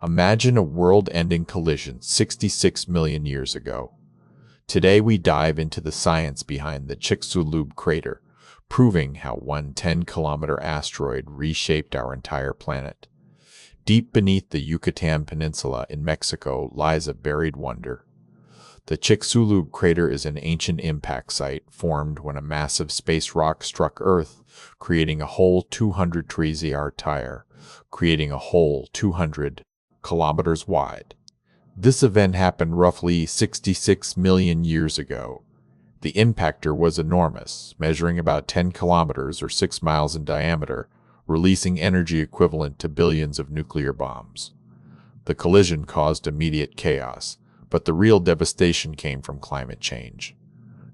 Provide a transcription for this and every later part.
Imagine a world-ending collision 66 million years ago. Today we dive into the science behind the Chicxulub crater, proving how one 10-kilometer asteroid reshaped our entire planet. Deep beneath the Yucatan Peninsula in Mexico lies a buried wonder. The Chicxulub crater is an ancient impact site formed when a massive space rock struck Earth, creating a hole 200 kilometers wide. This event happened roughly 66 million years ago. The impactor was enormous, measuring about 10 kilometers or 6 miles in diameter, releasing energy equivalent to billions of nuclear bombs. The collision caused immediate chaos, but the real devastation came from climate change.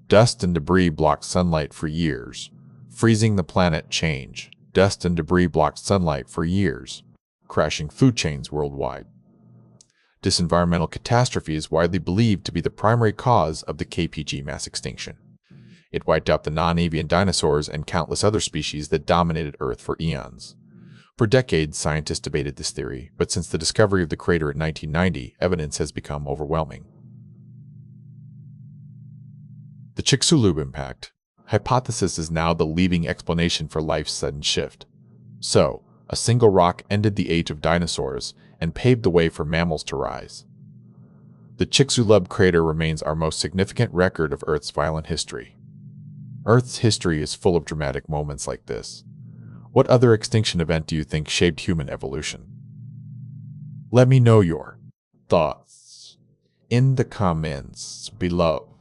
Dust and debris blocked sunlight for years, freezing the planet. Dust and debris blocked sunlight for years, crashing food chains worldwide. This environmental catastrophe is widely believed to be the primary cause of the KPG mass extinction. It wiped out the non-avian dinosaurs and countless other species that dominated Earth for eons. For decades, scientists debated this theory, but since the discovery of the crater in 1990, evidence has become overwhelming. The Chicxulub impact hypothesis is now the leading explanation for life's sudden shift. So, a single rock ended the age of dinosaurs and paved the way for mammals to rise. The Chicxulub crater remains our most significant record of Earth's violent history. Earth's history is full of dramatic moments like this. What other extinction event do you think shaped human evolution? Let me know your thoughts in the comments below.